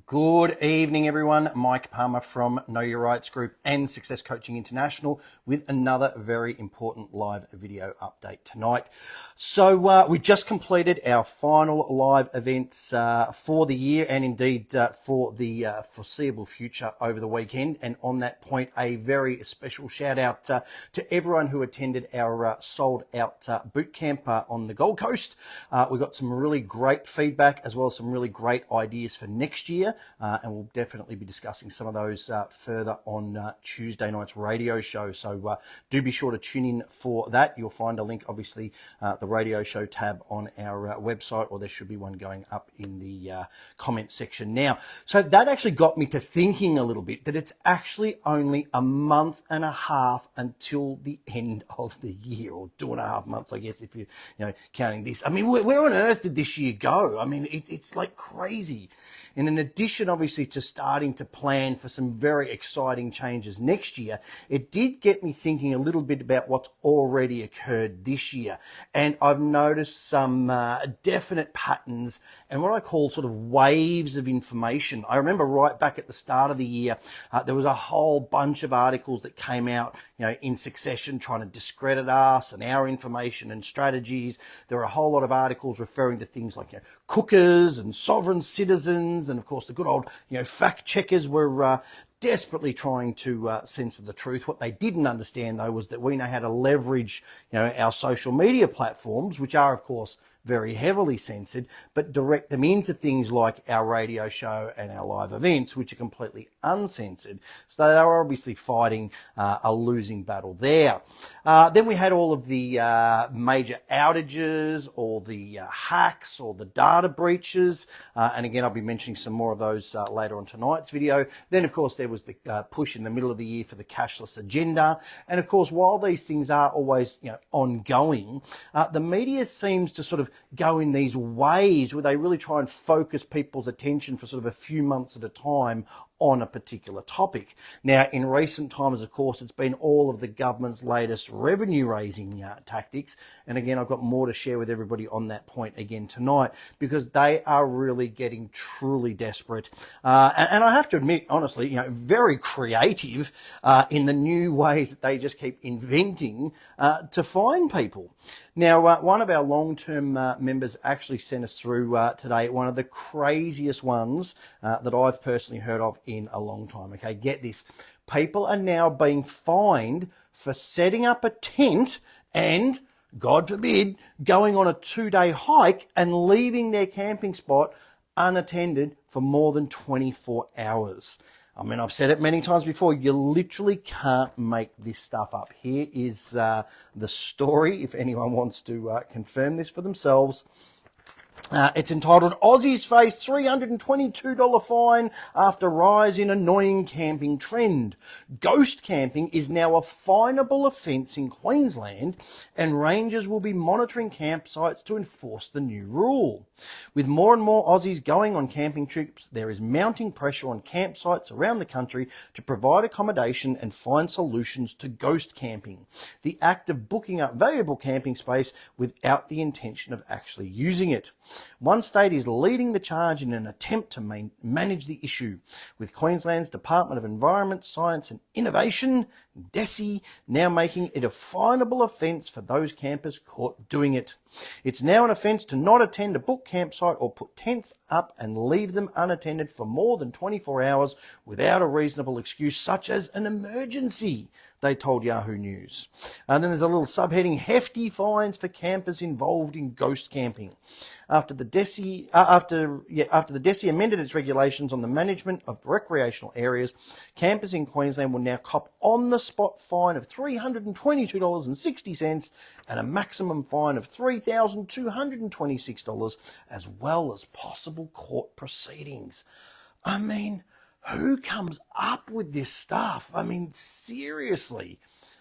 Good evening, everyone. Mike Palmer from Know Your Rights Group and Success Coaching International with another very important live video update tonight. So we just completed our final live events for the year and indeed for the foreseeable future over the weekend. And on that point, a very special shout out to everyone who attended our sold out boot camp on the Gold Coast. We got some really great feedback as well as some really great ideas for next year. And we'll definitely be discussing some of those further on Tuesday night's radio show. So do be sure to tune in for that. You'll find a link, obviously, the radio show tab on our website, or there should be one going up in the comment section now. So that actually got me to thinking a little bit that it's actually only a month and a half until the end of the year, or 2.5 months, I guess, if you're counting this. I mean, where on earth did this year go? I mean, it's like crazy. And in addition, obviously, to starting to plan for some very exciting changes next year, it did get me thinking a little bit about what's already occurred this year. And I've noticed some definite patterns and what I call sort of waves of information. I remember right back at the start of the year, there was a whole bunch of articles that came out, in succession, trying to discredit us and our information and strategies. There were a whole lot of articles referring to things like cookers and sovereign citizens, and of course the good old fact checkers were desperately trying to censor the truth. What they didn't understand, though, was that we know how to leverage our social media platforms, which are of course very heavily censored, but direct them into things like our radio show and our live events, which are completely uncensored. So they are obviously fighting a losing battle there. Then we had all of the major outages, or the hacks, or the data breaches. And again, I'll be mentioning some more of those later on tonight's video. Then, of course, there was the push in the middle of the year for the cashless agenda. And of course, while these things are always ongoing, the media seems to sort of go in these waves where they really try and focus people's attention for sort of a few months at a time on a particular topic. Now, in recent times, of course, it's been all of the government's latest revenue-raising tactics. And again, I've got more to share with everybody on that point again tonight, because they are really getting truly desperate. And I have to admit, honestly, very creative in the new ways that they just keep inventing to find people. Now, one of our long-term members actually sent us through today one of the craziest ones that I've personally heard of in a long time. Okay, get this. People are now being fined for setting up a tent and, God forbid, going on a 2-day hike and leaving their camping spot unattended for more than 24 hours. I mean, I've said it many times before, you literally can't make this stuff up. Here is the story, if anyone wants to confirm this for themselves. It's entitled, Aussies Face $322 Fine After Rise in Annoying Camping Trend. Ghost camping is now a finable offence in Queensland, and rangers will be monitoring campsites to enforce the new rule. With more and more Aussies going on camping trips, there is mounting pressure on campsites around the country to provide accommodation and find solutions to ghost camping, the act of booking up valuable camping space without the intention of actually using it. One state is leading the charge in an attempt to manage the issue, with Queensland's Department of Environment, Science and Innovation, DESI, now making it a finable offence for those campers caught doing it. It's now an offence to not attend a booked campsite or put tents up and leave them unattended for more than 24 hours without a reasonable excuse, such as an emergency, they told Yahoo News. And then there's a little subheading, hefty fines for campers involved in ghost camping. After the DESI amended its regulations on the management of recreational areas, campers in Queensland will now cop on-the-spot fine of $322.60 and a maximum fine of $3,226, as well as possible court proceedings. I mean, who comes up with this stuff? I mean, seriously.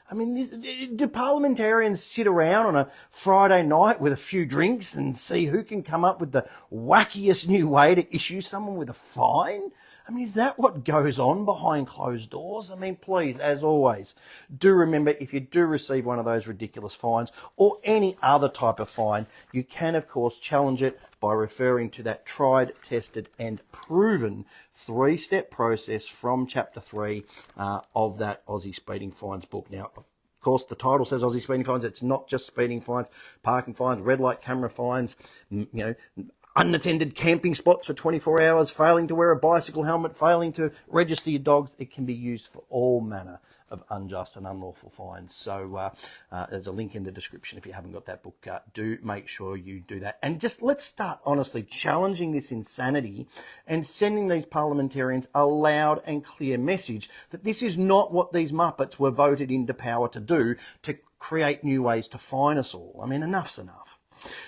I mean, do parliamentarians sit around on a Friday night with a few drinks and see who can come up with the wackiest new way to issue someone with a fine? I mean, is that what goes on behind closed doors? I mean, please, as always, do remember, if you do receive one of those ridiculous fines or any other type of fine, you can, of course, challenge it by by referring to that tried, tested and proven 3-step process from Chapter 3 of that Aussie Speeding Fines book. Now, of course, the title says Aussie Speeding Fines. It's not just speeding fines, parking fines, red light camera fines, unattended camping spots for 24 hours, failing to wear a bicycle helmet, failing to register your dogs. It can be used for all manner of unjust and unlawful fines. So there's a link in the description if you haven't got that book. Do make sure you do that. And just let's start honestly challenging this insanity and sending these parliamentarians a loud and clear message that this is not what these Muppets were voted into power to do, to create new ways to fine us all. I mean, enough's enough.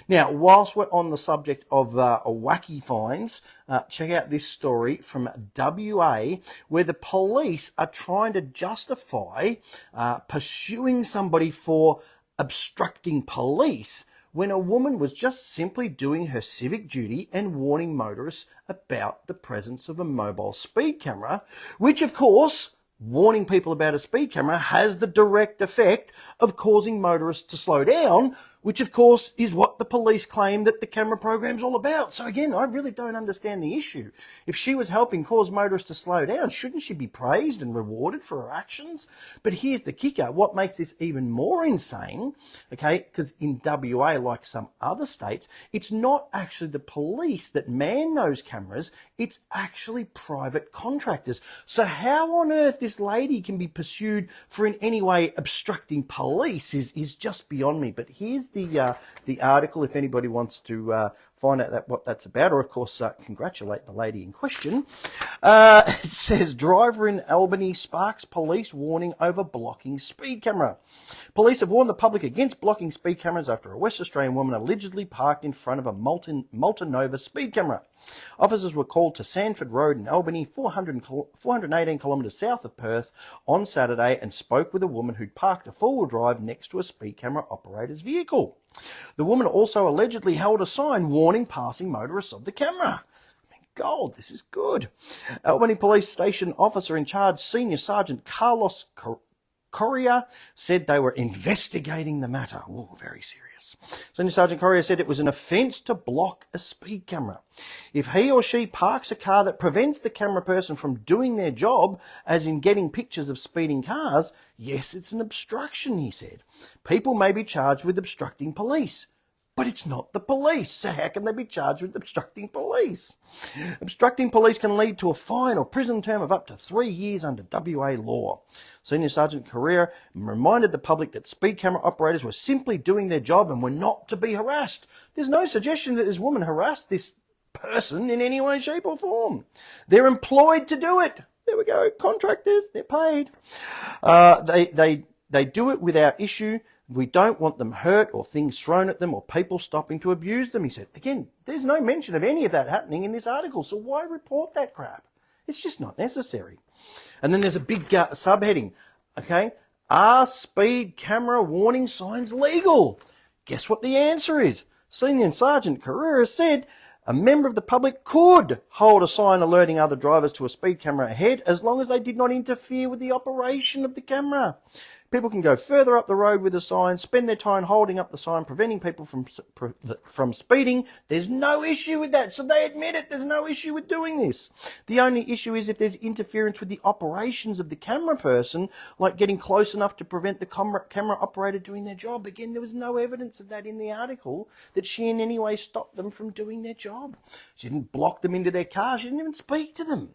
Now, whilst we're on the subject of wacky fines, check out this story from WA, where the police are trying to justify pursuing somebody for obstructing police when a woman was just simply doing her civic duty and warning motorists about the presence of a mobile speed camera, which, of course, warning people about a speed camera has the direct effect of causing motorists to slow down, which of course is what the police claim that the camera program's all about. So again, I really don't understand the issue. If she was helping cause motorists to slow down, shouldn't she be praised and rewarded for her actions? But here's the kicker. What makes this even more insane, okay, because in WA, like some other states, it's not actually the police that man those cameras, it's actually private contractors. So how on earth this lady can be pursued for in any way obstructing police is just beyond me. But here's the article if anybody wants to find out what that's about, or of course congratulate the lady in question. It says driver in Albany sparks police warning over blocking speed camera. Police have warned the public against blocking speed cameras after a West Australian woman allegedly parked in front of a Multinova speed camera. Officers were called to Sanford Road in Albany, 418 kilometres south of Perth, on Saturday and spoke with a woman who'd parked a four-wheel drive next to a speed camera operator's vehicle. The woman also allegedly held a sign warning passing motorists of the camera. Gold, this is good. Albany Police Station officer in charge, Senior Sergeant Carlos Correa, said they were investigating the matter. Oh, very serious. Senior Sergeant Correa said it was an offence to block a speed camera. If he or she parks a car that prevents the camera person from doing their job, as in getting pictures of speeding cars, yes, it's an obstruction, he said. People may be charged with obstructing police. But it's not the police, so how can they be charged with obstructing police? Obstructing police can lead to a fine or prison term of up to 3 years under WA law. Senior Sergeant Correa reminded the public that speed camera operators were simply doing their job and were not to be harassed. There's no suggestion that this woman harassed this person in any way, shape or form. They're employed to do it. There we go, contractors, they're paid. They do it without issue. We don't want them hurt or things thrown at them or people stopping to abuse them, he said. Again, there's no mention of any of that happening in this article, so why report that crap? It's just not necessary. And then there's a big subheading, okay? Are speed camera warning signs legal? Guess what the answer is? Senior Sergeant Carrera said a member of the public could hold a sign alerting other drivers to a speed camera ahead as long as they did not interfere with the operation of the camera. People can go further up the road with the sign, spend their time holding up the sign, preventing people from speeding. There's no issue with that. So they admit it. There's no issue with doing this. The only issue is if there's interference with the operations of the camera person, like getting close enough to prevent the camera operator doing their job. Again, there was no evidence of that in the article, that she in any way stopped them from doing their job. She didn't block them into their car. She didn't even speak to them.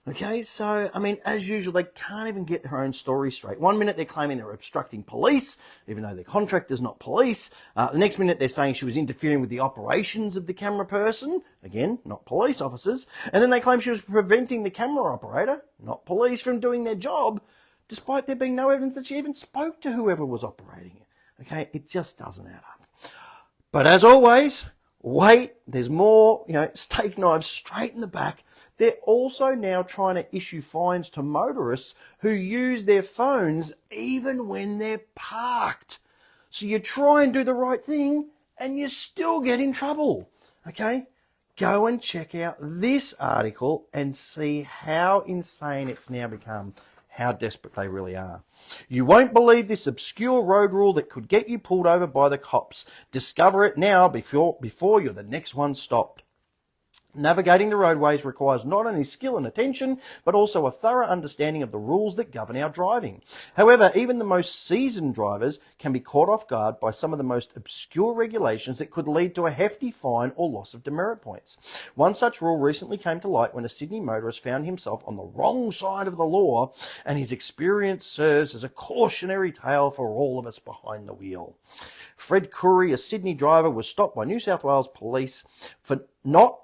Okay, so, I mean, as usual, they can't even get their own story straight. One minute they're claiming they're obstructing police, even though their contractor's not police. The next minute they're saying she was interfering with the operations of the camera person. Again, not police officers. And then they claim she was preventing the camera operator, not police, from doing their job, despite there being no evidence that she even spoke to whoever was operating it. Okay, it just doesn't add up. But as always, wait, there's more, steak knives straight in the back. They're also now trying to issue fines to motorists who use their phones even when they're parked. So you try and do the right thing and you still get in trouble. Okay? Go and check out this article and see how insane it's now become, how desperate they really are. You won't believe this obscure road rule that could get you pulled over by the cops. Discover it now before you're the next one stopped. Navigating the roadways requires not only skill and attention, but also a thorough understanding of the rules that govern our driving. However, even the most seasoned drivers can be caught off guard by some of the most obscure regulations that could lead to a hefty fine or loss of demerit points. One such rule recently came to light when a Sydney motorist found himself on the wrong side of the law, and his experience serves as a cautionary tale for all of us behind the wheel. Fred Curry, a Sydney driver, was stopped by New South Wales police for not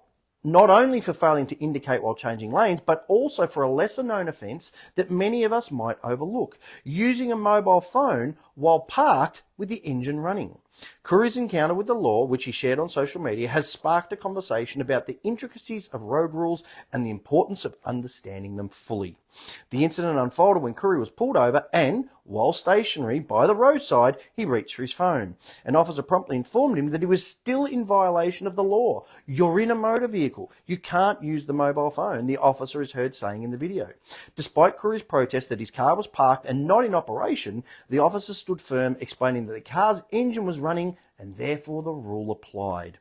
only for failing to indicate while changing lanes, but also for a lesser known offence that many of us might overlook, using a mobile phone while parked with the engine running. Curry's encounter with the law, which he shared on social media, has sparked a conversation about the intricacies of road rules and the importance of understanding them fully. The incident unfolded when Curry was pulled over and, while stationary by the roadside, he reached for his phone. An officer promptly informed him that he was still in violation of the law. "You're in a motor vehicle. You can't use the mobile phone," the officer is heard saying in the video. Despite Curry's protest that his car was parked and not in operation, the officer stood firm, explaining that the car's engine was running and therefore the rule applied.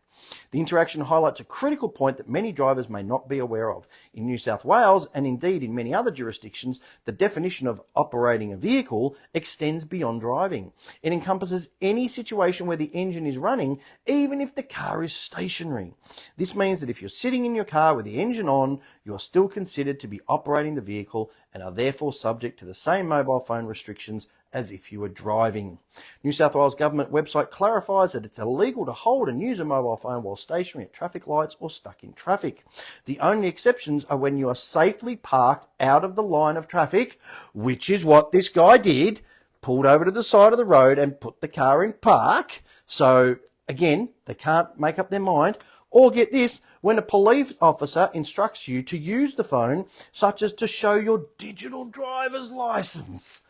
The interaction highlights a critical point that many drivers may not be aware of. In New South Wales, and indeed in many other jurisdictions, the definition of operating a vehicle extends beyond driving. It encompasses any situation where the engine is running, even if the car is stationary. This means that if you're sitting in your car with the engine on, you are still considered to be operating the vehicle and are therefore subject to the same mobile phone restrictions as if you were driving. New South Wales Government website clarifies that it's illegal to hold and use a mobile phone while stationary at traffic lights or stuck in traffic. The only exceptions are when you are safely parked out of the line of traffic, which is what this guy did, pulled over to the side of the road and put the car in park. So again, they can't make up their mind. Or get this, when a police officer instructs you to use the phone, such as to show your digital driver's license.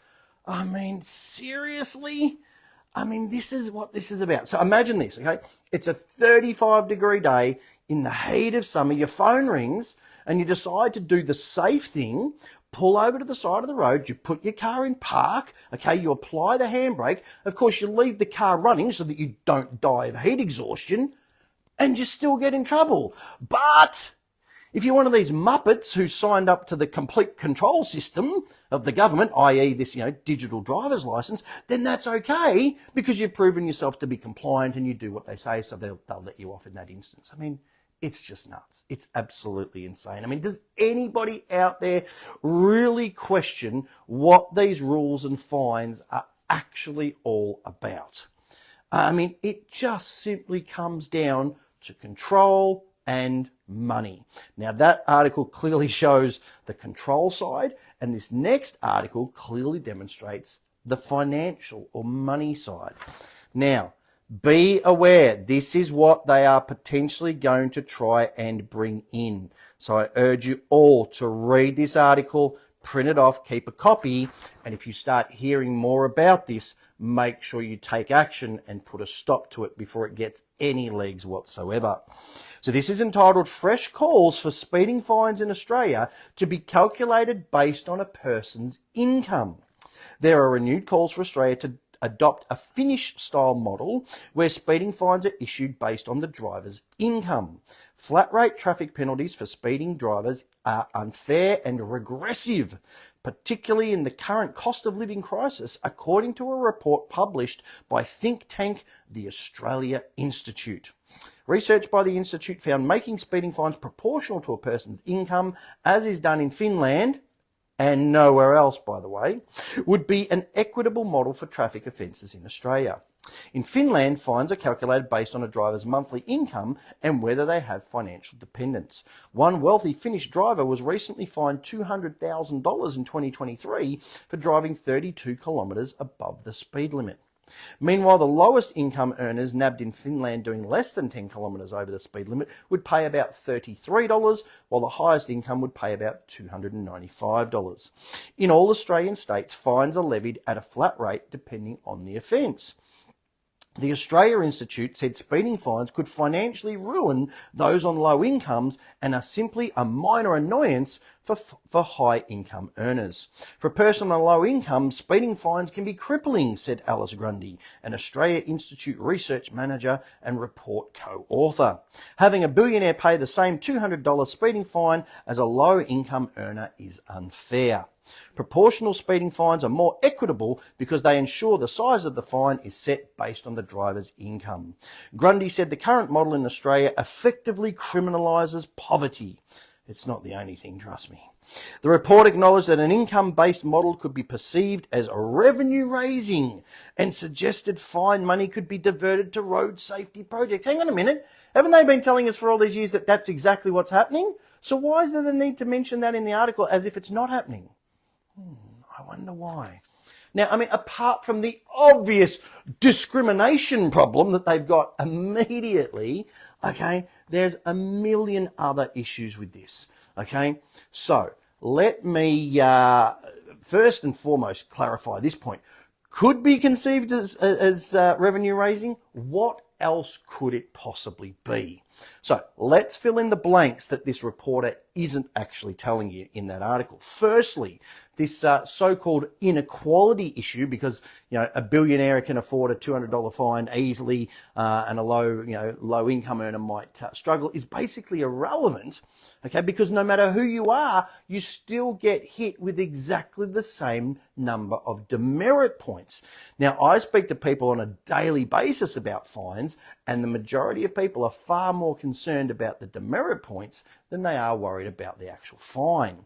I mean, seriously? I mean, this is what this is about. So imagine this, okay? It's a 35-degree day in the heat of summer. Your phone rings and you decide to do the safe thing, pull over to the side of the road, you put your car in park, okay, you apply the handbrake. Of course, you leave the car running so that you don't die of heat exhaustion, and you still get in trouble. But if you're one of these muppets who signed up to the complete control system of the government, i.e. this, digital driver's license, then that's okay because you've proven yourself to be compliant and you do what they say, so they'll let you off in that instance. I mean, it's just nuts. It's absolutely insane. I mean, does anybody out there really question what these rules and fines are actually all about? I mean, it just simply comes down to control and money. Now, that article clearly shows the control side, and this next article clearly demonstrates the financial or money side. Now, be aware, this is what they are potentially going to try and bring in. So I urge you all to read this article, print it off, keep a copy, and if you start hearing more about this, make sure you take action and put a stop to it before it gets any legs whatsoever. So this is entitled Fresh Calls for Speeding Fines in Australia to be Calculated Based on a Person's Income. There are renewed calls for Australia to adopt a Finnish-style model where speeding fines are issued based on the driver's income. Flat-rate traffic penalties for speeding drivers are unfair and regressive, particularly in the current cost of living crisis, according to a report published by think tank the Australia Institute. Research by the Institute found making speeding fines proportional to a person's income, as is done in Finland, and nowhere else, by the way, would be an equitable model for traffic offences in Australia. In Finland, fines are calculated based on a driver's monthly income and whether they have financial dependents. One wealthy Finnish driver was recently fined $200,000 in 2023 for driving 32 kilometres above the speed limit. Meanwhile, the lowest income earners nabbed in Finland doing less than 10 kilometres over the speed limit would pay about $33, while the highest income would pay about $295. In all Australian states, fines are levied at a flat rate depending on the offence. The Australia Institute said speeding fines could financially ruin those on low incomes and are simply a minor annoyance for high income earners. For a person on low income, speeding fines can be crippling, said Alice Grundy, an Australia Institute research manager and report co-author. Having a billionaire pay the same $200 speeding fine as a low income earner is unfair. Proportional speeding fines are more equitable because they ensure the size of the fine is set based on the driver's income. Grundy said the current model in Australia effectively criminalises poverty. It's not the only thing, trust me. The report acknowledged that an income-based model could be perceived as revenue-raising and suggested fine money could be diverted to road safety projects. Hang on a minute. Haven't they been telling us for all these years that that's exactly what's happening? So why is there the need to mention that in the article as if it's not happening? I wonder why. Now, I mean, apart from the obvious discrimination problem that they've got immediately, okay, there's a million other issues with this, okay? So let me first and foremost clarify this point. Could be conceived as revenue raising. What else could it possibly be? So let's fill in the blanks that this reporter isn't actually telling you in that article. Firstly, this so-called inequality issue, because a billionaire can afford a $200 fine easily, and a low income earner might struggle, is basically irrelevant. Okay, because no matter who you are, you still get hit with exactly the same number of demerit points. Now, I speak to people on a daily basis about fines, and the majority of people are far more concerned about the demerit points than they are worried about the actual fine.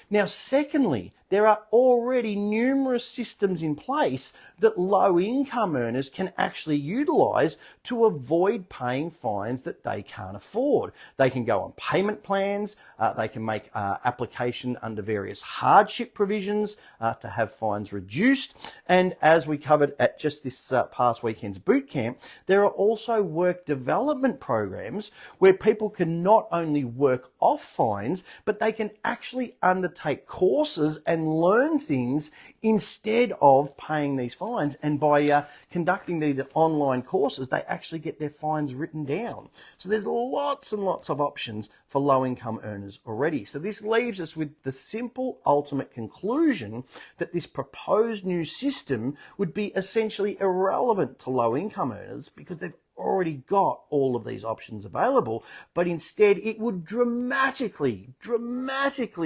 Now, secondly, there are already numerous systems in place that low-income earners can actually utilise to avoid paying fines that they can't afford. They can go on payment plans, they can make application under various hardship provisions to have fines reduced, and as we covered at just this past weekend's boot camp, there are also work development programs where people can not only work off fines, but they can actually undertake courses and learn things instead of paying these fines. And by conducting these online courses, they actually get their fines written down. So there's lots and lots of options for low-income earners already. So this leaves us with the simple ultimate conclusion that this proposed new system would be essentially irrelevant to low-income earners because they've already got all of these options available, but instead it would dramatically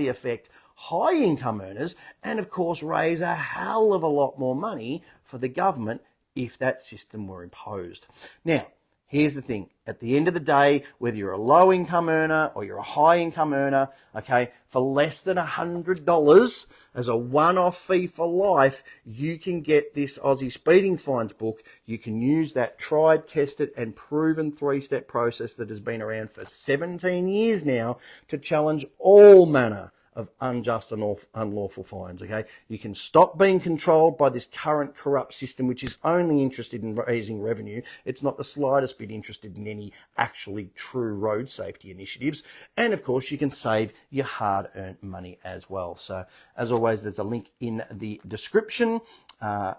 affect high income earners and of course raise a hell of a lot more money for the government if that system were imposed. Now, here's the thing. At the end of the day, whether you're a low income earner or you're a high income earner, okay, for less than $100 as a one-off fee for life, you can get this Aussie speeding fines book. You can use that tried, tested and proven three-step process that has been around for 17 years now to challenge all manner of unjust and unlawful fines, okay? You can stop being controlled by this current corrupt system, which is only interested in raising revenue. It's not the slightest bit interested in any actually true road safety initiatives. And of course, you can save your hard-earned money as well. So as always, there's a link in the description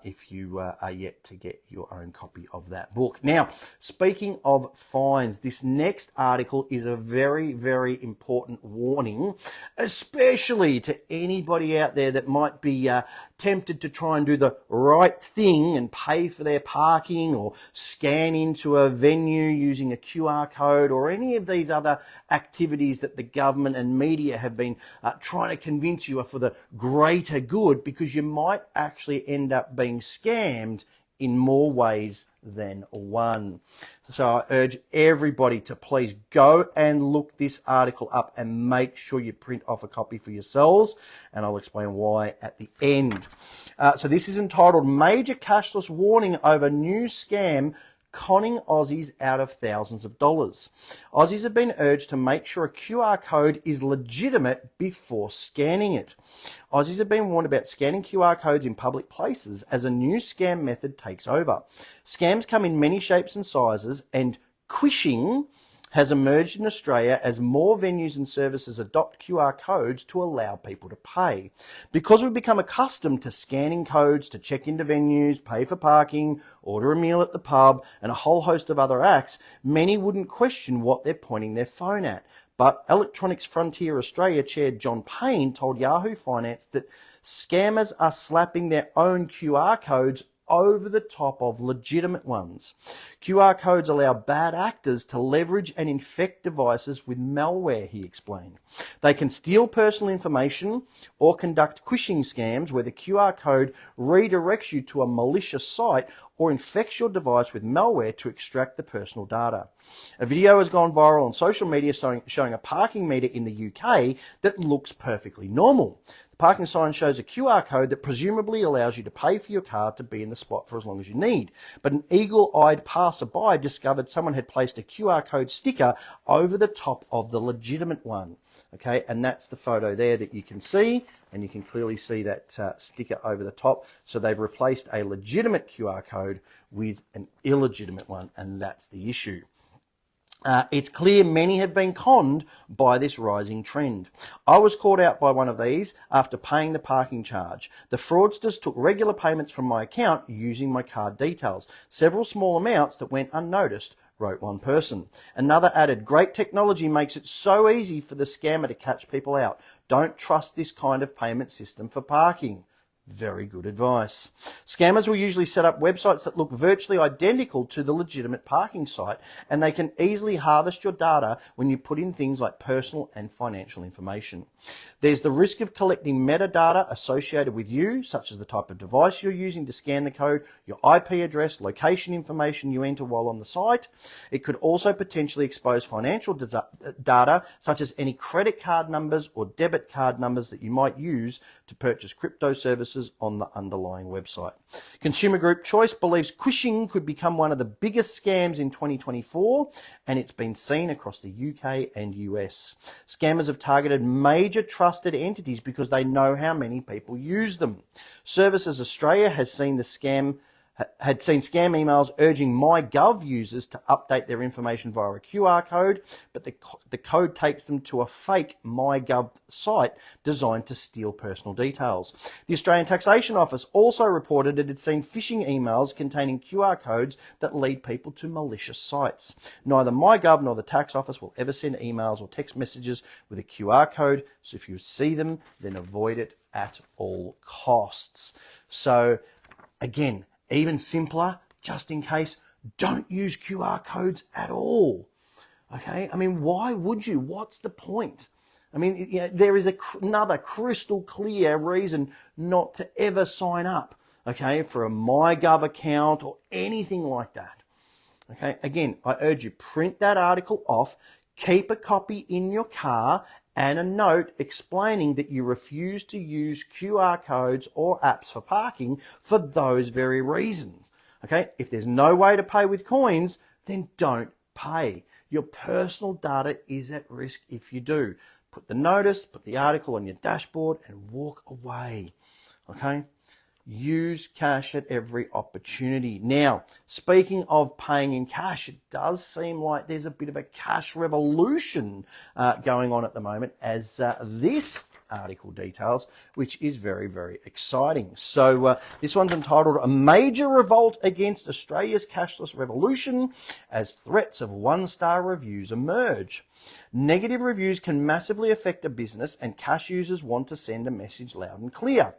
if you are yet to get your own copy of that book. Now, speaking of fines, this next article is a very, very important warning, especially to anybody out there that might be tempted to try and do the right thing and pay for their parking or scan into a venue using a QR code or any of these other activities that the government and media have been trying to convince you are for the greater good, because you might actually end up being scammed in more ways than one. So I urge everybody to please go and look this article up and make sure you print off a copy for yourselves, and I'll explain why at the end. So this is entitled Major Cashless Warning Over New Scam Conning Aussies Out of Thousands of Dollars. Aussies have been urged to make sure a QR code is legitimate before scanning it. Aussies have been warned about scanning QR codes in public places as a new scam method takes over. Scams come in many shapes and sizes, and quishing has emerged in Australia as more venues and services adopt QR codes to allow people to pay. Because we've become accustomed to scanning codes to check into venues, pay for parking, order a meal at the pub, and a whole host of other acts, many wouldn't question what they're pointing their phone at. But Electronics Frontier Australia Chair John Payne told Yahoo Finance that scammers are slapping their own QR codes over the top of legitimate ones. QR codes allow bad actors to leverage and infect devices with malware, he explained. They can steal personal information or conduct phishing scams where the QR code redirects you to a malicious site or infects your device with malware to extract the personal data. A video has gone viral on social media showing a parking meter in the UK that looks perfectly normal. The parking sign shows a QR code that presumably allows you to pay for your car to be in the spot for as long as you need. But an eagle-eyed passerby discovered someone had placed a QR code sticker over the top of the legitimate one. Okay, and that's the photo there that you can see, and you can clearly see that sticker over the top. So they've replaced a legitimate QR code with an illegitimate one, and that's the issue. It's clear many have been conned by this rising trend. I was caught out by one of these after paying the parking charge. The fraudsters took regular payments from my account using my card details, several small amounts that went unnoticed, wrote one person. Another added, great technology makes it so easy for the scammer to catch people out. Don't trust this kind of payment system for parking. Very good advice. Scammers will usually set up websites that look virtually identical to the legitimate parking site, and they can easily harvest your data when you put in things like personal and financial information. There's the risk of collecting metadata associated with you, such as the type of device you're using to scan the code, your IP address, location information you enter while on the site. It could also potentially expose financial data, such as any credit card numbers or debit card numbers that you might use to purchase crypto services on the underlying website. Consumer group Choice believes phishing could become one of the biggest scams in 2024, and it's been seen across the UK and US. Scammers have targeted major trusted entities because they know how many people use them. Services Australia has seen scam emails urging MyGov users to update their information via a QR code, but the code takes them to a fake MyGov site designed to steal personal details. The Australian Taxation Office also reported it had seen phishing emails containing QR codes that lead people to malicious sites. Neither MyGov nor the Tax Office will ever send emails or text messages with a QR code, so if you see them, then avoid it at all costs. So, again, even simpler, just in case, don't use QR codes at all. Okay? I mean, why would you? What's the point? I mean, there is another crystal clear reason not to ever sign up, okay, for a MyGov account or anything like that. Okay? Again, I urge you, print that article off, keep a copy in your car, and a note explaining that you refuse to use QR codes or apps for parking for those very reasons. Okay, if there's no way to pay with coins, then don't pay. Your personal data is at risk if you do. Put the notice, put the article on your dashboard and walk away. Okay? Use cash at every opportunity. Now, speaking of paying in cash, it does seem like there's a bit of a cash revolution going on at the moment, as this article details, which is very, very exciting. So this one's entitled "A Major Revolt Against Australia's Cashless Revolution as Threats of One-Star Reviews Emerge." Negative reviews can massively affect a business, and cash users want to send a message loud and clear.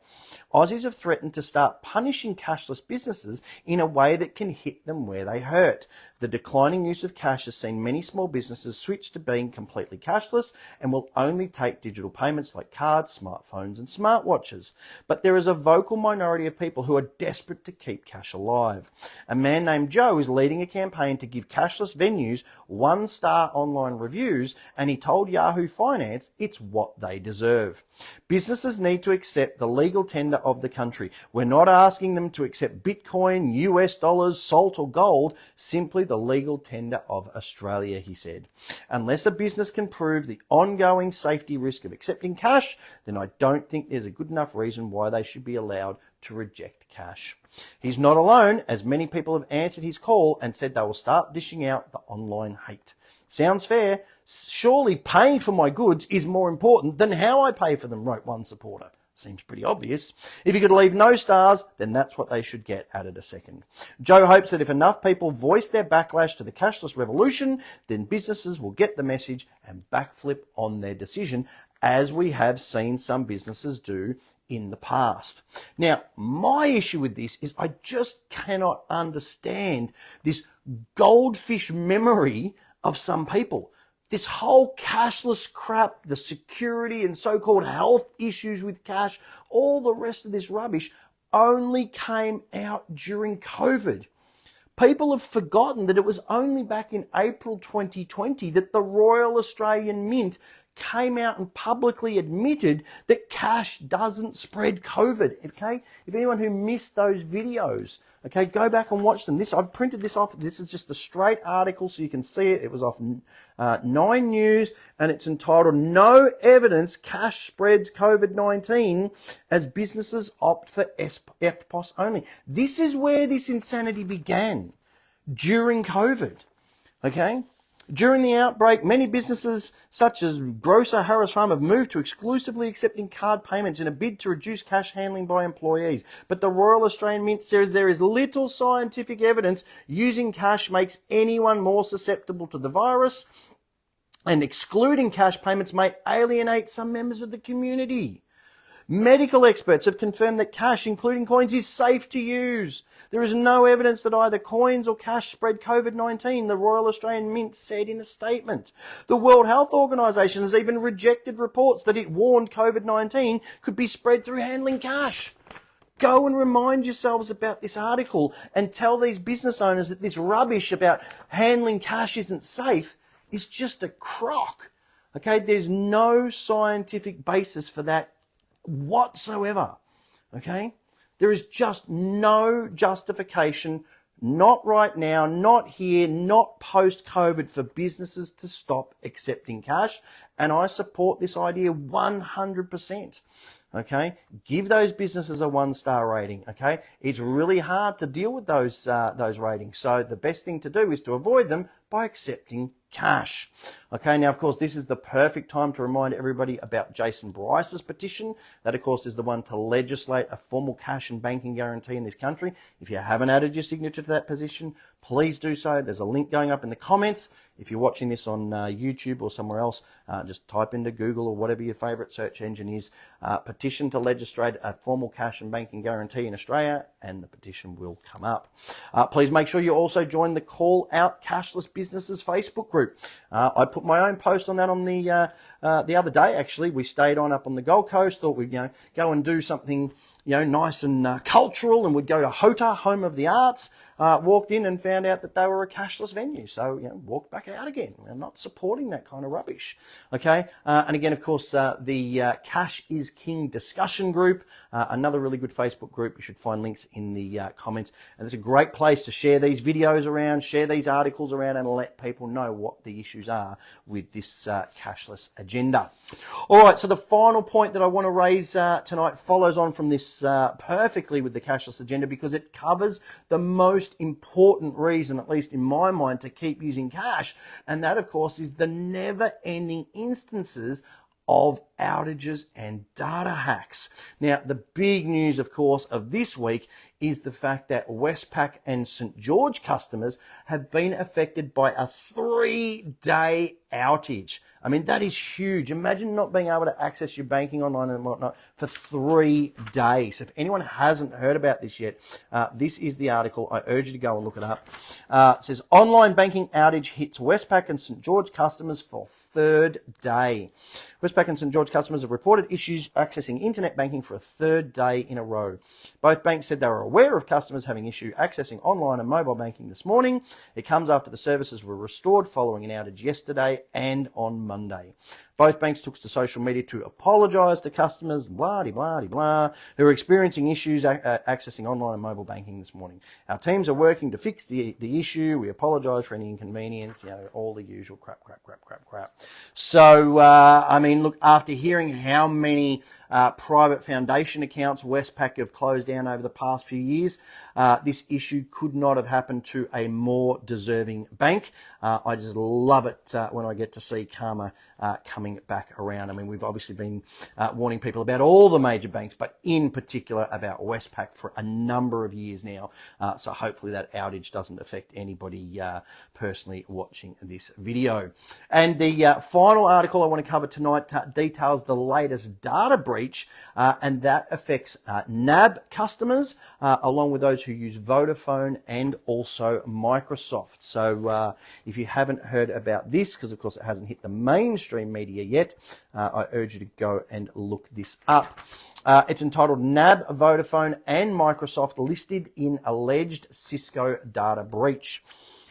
Aussies have threatened to start punishing cashless businesses in a way that can hit them where they hurt. The declining use of cash has seen many small businesses switch to being completely cashless and will only take digital payments like cards, smartphones and smartwatches. But there is a vocal minority of people who are desperate to keep cash alive. A man named Joe is leading a campaign to give cashless venues one-star online reviews, and he told Yahoo Finance it's what they deserve. Businesses need to accept the legal tender of the country. We're not asking them to accept Bitcoin, US dollars, salt or gold, simply the legal tender of Australia, he said. Unless a business can prove the ongoing safety risk of accepting cash, then I don't think there's a good enough reason why they should be allowed to reject cash. He's not alone, as many people have answered his call and said they will start dishing out the online hate. Sounds fair. Surely paying for my goods is more important than how I pay for them, wrote one supporter. Seems pretty obvious. If you could leave no stars, then that's what they should get, added a second. Joe hopes that if enough people voice their backlash to the cashless revolution, then businesses will get the message and backflip on their decision, as we have seen some businesses do in the past. Now, my issue with this is I just cannot understand this goldfish memory of some people. This whole cashless crap, the security and so-called health issues with cash, all the rest of this rubbish only came out during COVID. People have forgotten that it was only back in April 2020 that the Royal Australian Mint came out and publicly admitted that cash doesn't spread COVID, okay? If anyone who missed those videos, okay, go back and watch them. I've printed this off. This is just a straight article so you can see it. It was off 9 News, and it's entitled, "No Evidence Cash Spreads COVID-19 as Businesses Opt for EFTPOS Only." This is where this insanity began, during COVID, okay? During the outbreak, many businesses such as grocer Harris Farm have moved to exclusively accepting card payments in a bid to reduce cash handling by employees. But the Royal Australian Mint says there is little scientific evidence using cash makes anyone more susceptible to the virus, and excluding cash payments may alienate some members of the community. Medical experts have confirmed that cash, including coins, is safe to use. There is no evidence that either coins or cash spread COVID-19, the Royal Australian Mint said in a statement. The World Health Organization has even rejected reports that it warned COVID-19 could be spread through handling cash. Go and remind yourselves about this article and tell these business owners that this rubbish about handling cash isn't safe is just a crock. Okay, there's no scientific basis for that whatsoever. Okay, there is just no justification, not right now, not here, not post-COVID, for businesses to stop accepting cash, and I support this idea 100%. Okay, give those businesses a 1-star rating. Okay, it's really hard to deal with those ratings, so the best thing to do is to avoid them by accepting cash. Okay, now of course this is the perfect time to remind everybody about Jason Bryce's petition. That of course is the one to legislate a formal cash and banking guarantee in this country. If you haven't added your signature to that petition, please do so. There's a link going up in the comments. If you're watching this on YouTube or somewhere else, just type into Google or whatever your favourite search engine is, petition to legislate a formal cash and banking guarantee in Australia, and the petition will come up. Please make sure you also join the Call Out Cashless Businesses Facebook group. I put my own post on that on the other day. Actually, we stayed on up on the Gold Coast. Thought we'd go and do something nice and cultural, and we'd go to HOTA, Home of the Arts. Walked in and found out that they were a cashless venue. So, walked back out again. We're not supporting that kind of rubbish. Okay. And again, of course, the Cash is King discussion group, another really good Facebook group. You should find links in the comments. And it's a great place to share these videos around, share these articles around, and let people know what the issues are with this cashless agenda. All right. So the final point that I want to raise tonight follows on from this perfectly with the cashless agenda, because it covers the most important reason, at least in my mind, to keep using cash, and that of course is the never-ending instances of outages and data hacks. Now, the big news, of course, of this week is the fact that Westpac and St. George customers have been affected by a 3-day outage. I mean, that is huge. Imagine not being able to access your banking online and whatnot for 3 days. If anyone hasn't heard about this yet, this is the article. I urge you to go and look it up. It says, online banking outage hits Westpac and St. George customers for 3rd day. Westpac and St. George customers have reported issues accessing internet banking for a 3rd day in a row. Both banks said they were aware of customers having issue accessing online and mobile banking this morning. It comes after the services were restored following an outage yesterday and on Monday. Both banks took to social media to apologise to customers, blah, who are experiencing issues accessing online and mobile banking this morning. Our teams are working to fix the issue. We apologise for any inconvenience, all the usual crap. So, I mean, look, after hearing how many private foundation accounts Westpac have closed down over the past few years. This issue could not have happened to a more deserving bank. I just love it when I get to see karma coming back around. I mean, we've obviously been warning people about all the major banks, but in particular about Westpac for a number of years now. So hopefully that outage doesn't affect anybody personally watching this video. And the final article I want to cover tonight details the latest data breach, and that affects NAB customers, along with those who use Vodafone and also Microsoft. So if you haven't heard about this, because of course it hasn't hit the mainstream media yet, I urge you to go and look this up. It's entitled NAB, Vodafone and Microsoft listed in alleged Cisco data breach.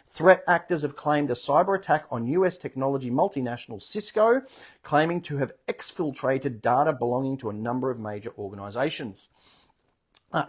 Threat actors have claimed a cyber attack on US technology multinational Cisco, claiming to have exfiltrated data belonging to a number of major organizations.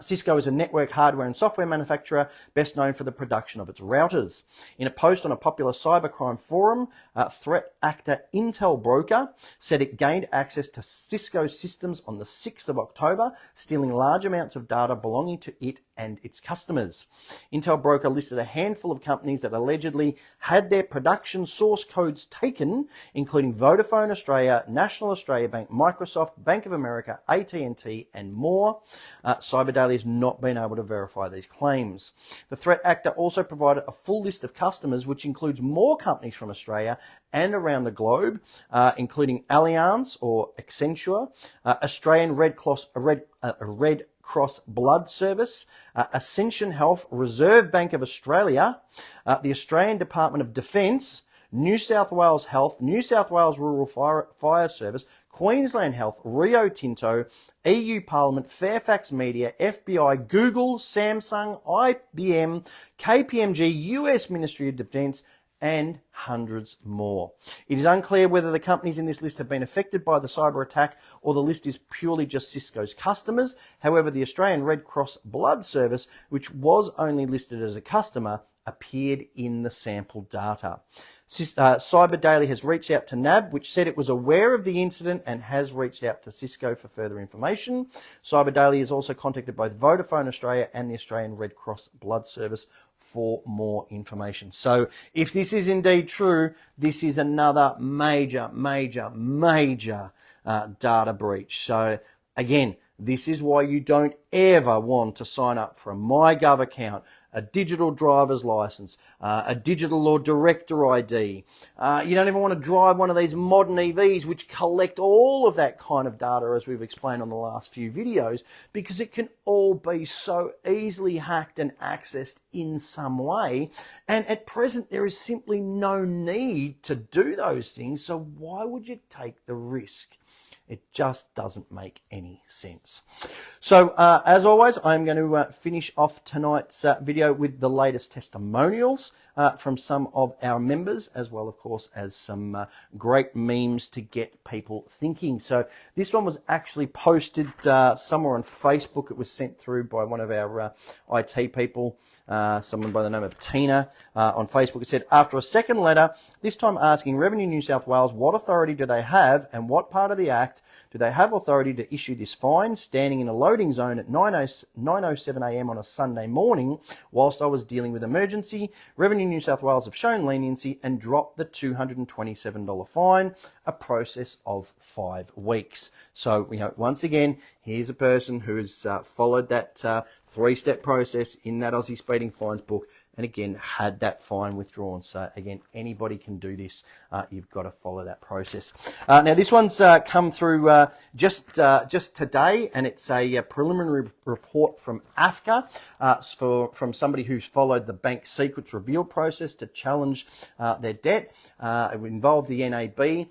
Cisco is a network hardware and software manufacturer best known for the production of its routers. In a post on a popular cybercrime forum, threat actor Intel Broker said it gained access to Cisco systems on the 6th of October, stealing large amounts of data belonging to it and its customers. Intel Broker listed a handful of companies that allegedly had their production source codes taken, including Vodafone Australia, National Australia Bank, Microsoft, Bank of America, AT&T, and more. Cyberdaily has not been able to verify these claims. The threat actor also provided a full list of customers, which includes more companies from Australia and around the globe, including Allianz or Accenture, Australian Red Cross Blood Service, Ascension Health, Reserve Bank of Australia, the Australian Department of Defence, New South Wales Health, New South Wales Rural Fire Service, Queensland Health, Rio Tinto, EU Parliament, Fairfax Media, FBI, Google, Samsung, IBM, KPMG, US Ministry of Defence, and hundreds more. It is unclear whether the companies in this list have been affected by the cyber attack or the list is purely just Cisco's customers. However, the Australian Red Cross Blood Service, which was only listed as a customer, appeared in the sample data. Cyberdaily has reached out to NAB, which said it was aware of the incident and has reached out to Cisco for further information. Cyberdaily has also contacted both Vodafone Australia and the Australian Red Cross Blood Service for more information. So if this is indeed true, this is another major data breach. So again, this is why you don't ever want to sign up for a MyGov account, a digital driver's license, a digital or director ID. You don't even want to drive one of these modern EVs which collect all of that kind of data, as we've explained on the last few videos, because it can all be so easily hacked and accessed in some way. And at present, there is simply no need to do those things. So why would you take the risk? It just doesn't make any sense. So, as always, I'm going to finish off tonight's video with the latest testimonials from some of our members, as well, of course, as some great memes to get people thinking. So this one was actually posted somewhere on Facebook. It was sent through by one of our IT people, someone by the name of Tina, on Facebook. It said, after a second letter, this time asking Revenue New South Wales what authority do they have and what part of the Act do they have authority to issue this fine, standing in a loading zone at 9:07 a.m. on a Sunday morning whilst I was dealing with emergency. Revenue New South Wales have shown leniency and dropped the $227 fine, a process of 5 weeks. So, once again, here's a person who has followed that 3-step process in that Aussie Speeding Fines book, and again, had that fine withdrawn. So again, anybody can do this. You've got to follow that process. Now, this one's come through just today, and it's a preliminary report from AFCA from somebody who's followed the bank secrets reveal process to challenge their debt. It involved the NAB.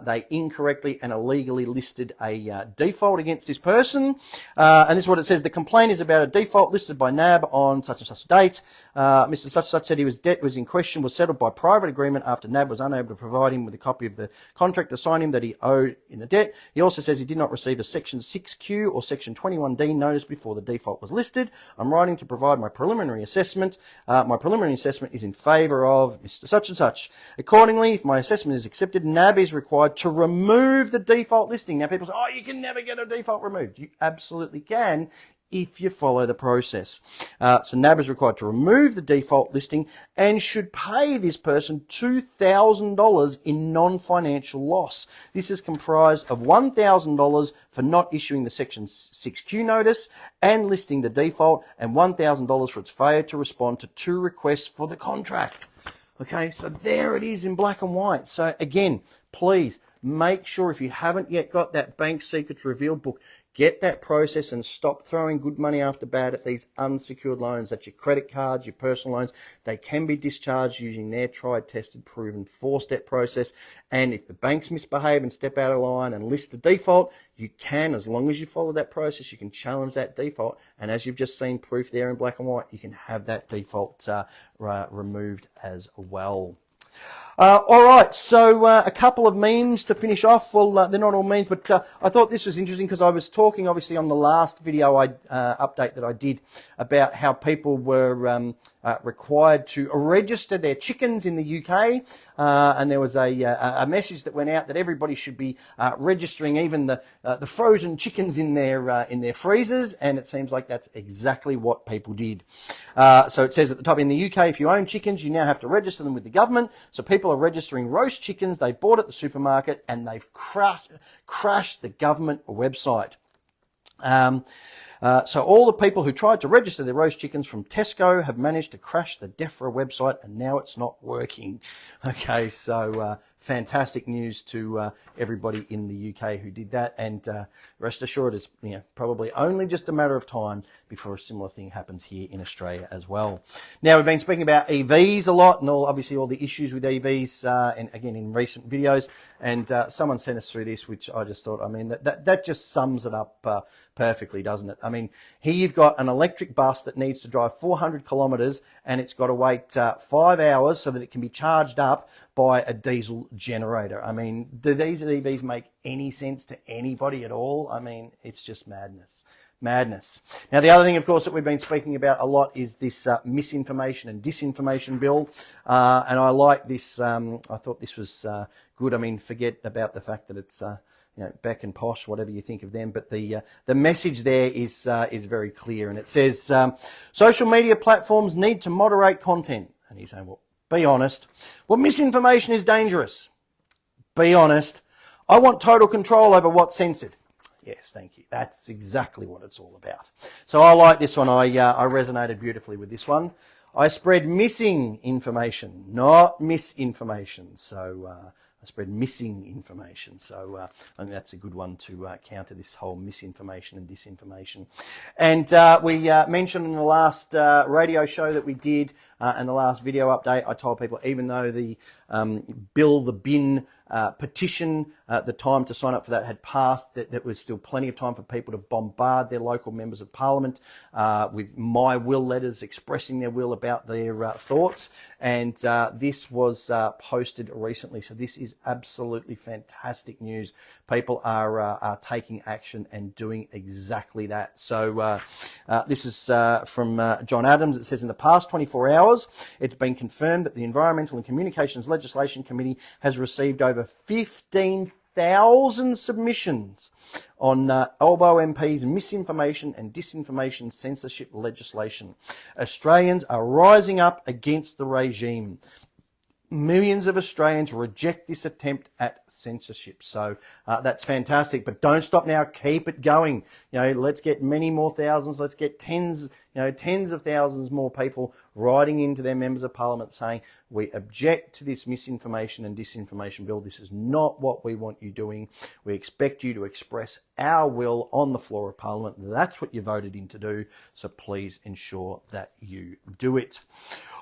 They incorrectly and illegally listed a default against this person. And this is what it says. The complaint is about a default listed by NAB on such and such a date. Mr. Such and such said his debt was in question was settled by private agreement after NAB was unable to provide him with a copy of the contract to sign him that he owed in the debt. He also says he did not receive a Section 6Q or Section 21D notice before the default was listed. I'm writing to provide my preliminary assessment. My preliminary assessment is in favour of Mr. Such and such. Accordingly, if my assessment is accepted, NAB is required required to remove the default listing. Now, people say, oh, you can never get a default removed. You absolutely can if you follow the process. So NAB is required to remove the default listing and should pay this person $2,000 in non-financial loss. This is comprised of $1,000 for not issuing the Section 6Q notice and listing the default, and $1,000 for its failure to respond to 2 requests for the contract. Okay, so there it is in black and white. So again, please make sure if you haven't yet got that Bank Secrets Revealed book, get that process and stop throwing good money after bad at these unsecured loans. That's your credit cards, your personal loans. They can be discharged using their tried, tested, proven 4-step process. And if the banks misbehave and step out of line and list the default, you can, as long as you follow that process, you can challenge that default. And as you've just seen proof there in black and white, you can have that default removed as well. All right, so a couple of memes to finish off. Well, they're not all memes, but I thought this was interesting because I was talking, obviously, on the last video update that I did about how people were required to register their chickens in the UK, and there was a message that went out that everybody should be registering even the frozen chickens in their freezers, and it seems like that's exactly what people did. So it says at the top, in the UK, if you own chickens, you now have to register them with the government. So people are registering roast chickens they bought at the supermarket, and they've crashed the government website. So all the people who tried to register their roast chickens from Tesco have managed to crash the DEFRA website, and now it's not working. Okay, so fantastic news to everybody in the UK who did that, and rest assured it's probably only just a matter of time before a similar thing happens here in Australia as well. Now, we've been speaking about EVs a lot, and obviously all the issues with EVs, and again in recent videos, and someone sent us through this, which I just thought, I mean, that just sums it up perfectly, doesn't it? I mean, here you've got an electric bus that needs to drive 400 kilometres, and it's got to wait 5 hours so that it can be charged up by a diesel generator. I mean, do these EVs make any sense to anybody at all? I mean, it's just madness. Madness. Now, the other thing, of course, that we've been speaking about a lot is this misinformation and disinformation bill. And I like this. I thought this was good. I mean, forget about the fact that it's Beck and Posh, whatever you think of them, but the message there is very clear, and it says social media platforms need to moderate content. And he's saying, well, be honest. Well, misinformation is dangerous. Be honest. I want total control over what's censored. Yes, thank you. That's exactly what it's all about. So I like this one. I resonated beautifully with this one. I spread missing information, not misinformation. So I spread missing information. So I think that's a good one to counter this whole misinformation and disinformation. And we mentioned in the last radio show that we did and the last video update, I told people even though the Bill the Bin petition, the time to sign up for that had passed, that there was still plenty of time for people to bombard their local members of parliament with my will letters expressing their will about their thoughts. And this was posted recently. So this is absolutely fantastic news. People are taking action and doing exactly that. So this is from John Adams. It says, in the past 24 hours, it's been confirmed that the Environmental and Communications Legislation Committee has received over 15,000 submissions on Albo MP's misinformation and disinformation censorship legislation. Australians are rising up against the regime. Millions of Australians reject this attempt at censorship. So that's fantastic, but don't stop now. Keep it going. Let's get many more thousands. Let's get tens of thousands more people writing into their members of parliament saying, we object to this misinformation and disinformation bill. This is not what we want you doing. We expect you to express our will on the floor of parliament. That's what you voted in to do. So please ensure that you do it.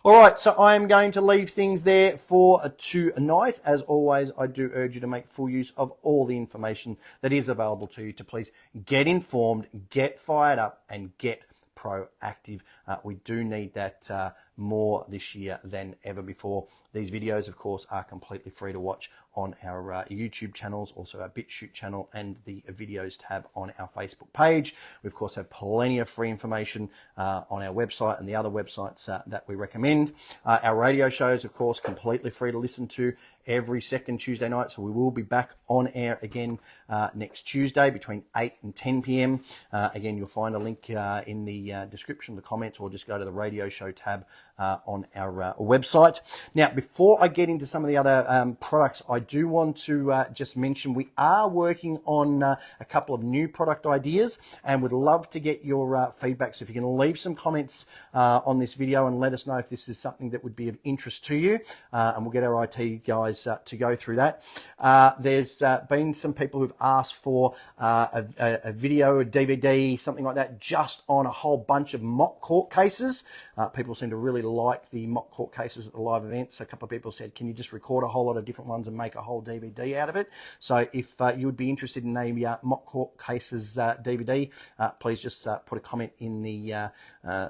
All right, so I am going to leave things there for tonight. As always, I do urge you to make full use of all the information that is available to you to please get informed, get fired up, and get proactive. We do need that more this year than ever before. These videos, of course, are completely free to watch on our YouTube channels, also our BitChute channel, and the videos tab on our Facebook page. We, of course, have plenty of free information on our website and the other websites that we recommend. Our radio shows, of course, completely free to listen to every second Tuesday night. So we will be back on air again next Tuesday between 8 and 10 p.m. Again, you'll find a link in the description, the comments, or just go to the radio show tab on our website. Now, before I get into some of the other products, I do want to just mention we are working on a couple of new product ideas and would love to get your feedback. So if you can leave some comments on this video and let us know if this is something that would be of interest to you, and we'll get our IT guys to go through that. There's been some people who've asked for a video, a DVD, something like that, just on a whole bunch of mock court cases. People seem to really like the mock court cases at the live events. So a couple of people said, can you just record a whole lot of different ones and make a whole DVD out of it? So if you would be interested in a mock court cases DVD, please just put a comment in the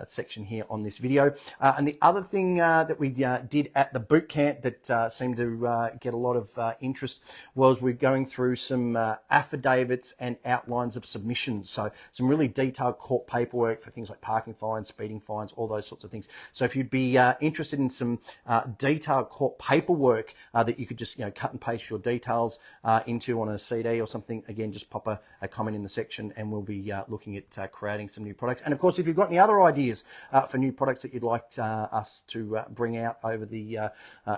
section here on this video. And the other thing that we did at the boot camp that seemed to get a lot of interest was we're going through some affidavits and outlines of submissions. So some really detailed court paperwork for things like parking fines, speeding fines, all those sorts of things. So if you'd be interested in some detailed court paperwork that you could just cut and paste your details into on a CD or something, again, just pop a comment in the section and we'll be looking at creating some new products. And of course, if you've got any other ideas for new products that you'd like us to bring out over the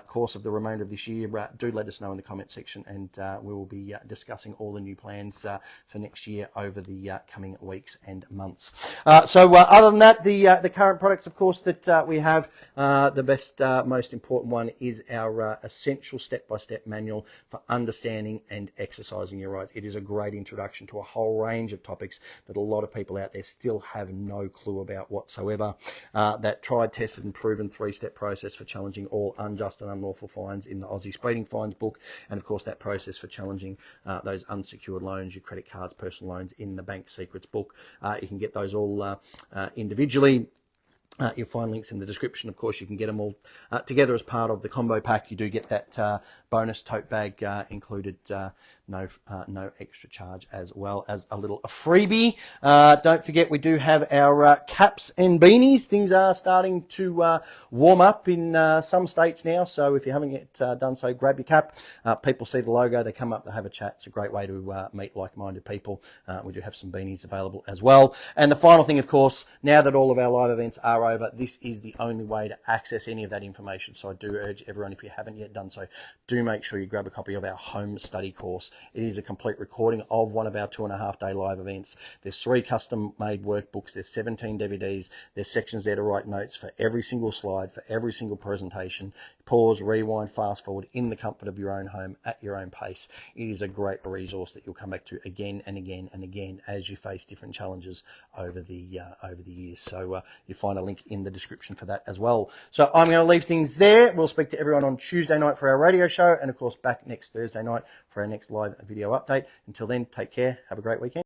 course of the remainder of this year, do let us know in the comment section, and we will be discussing all the new plans for next year over the coming weeks and months. So other than that, the current products, of course, that we have, the best, most important one is our essential step-by-step manual for understanding and exercising your rights. It is a great introduction to a whole range of topics that a lot of people out there still have no clue about whatsoever. That tried, tested and proven 3-step process for challenging all unjust and unlawful fines in the Aussie Speeding Fines book, and of course that process for challenging those unsecured loans, your credit cards, personal loans in the Bank Secrets book. You can get those all individually. You'll find links in the description. Of course, you can get them all together as part of the combo pack. You do get that bonus tote bag included, no extra charge, as well as a little freebie. Don't forget, we do have our caps and beanies. Things are starting to warm up in some states now, so if you haven't yet done so, grab your cap. People see the logo, they come up, they have a chat. It's a great way to meet like-minded people. We do have some beanies available as well. And the final thing, of course, now that all of our live events are over, this is the only way to access any of that information. So I do urge everyone, if you haven't yet done so, do make sure you grab a copy of our home study course. It is a complete recording of one of our 2.5-day live events. There's 3 custom-made workbooks. There's 17 DVDs. There's sections there to write notes for every single slide, for every single presentation. Pause, rewind, fast forward in the comfort of your own home at your own pace. It is a great resource that you'll come back to again and again and again as you face different challenges over the years. So you find a link in the description for that as well. So I'm going to leave things there. We'll speak to everyone on Tuesday night for our radio show, and of course back next Thursday night for our next live video update. Until then, take care. Have a great weekend.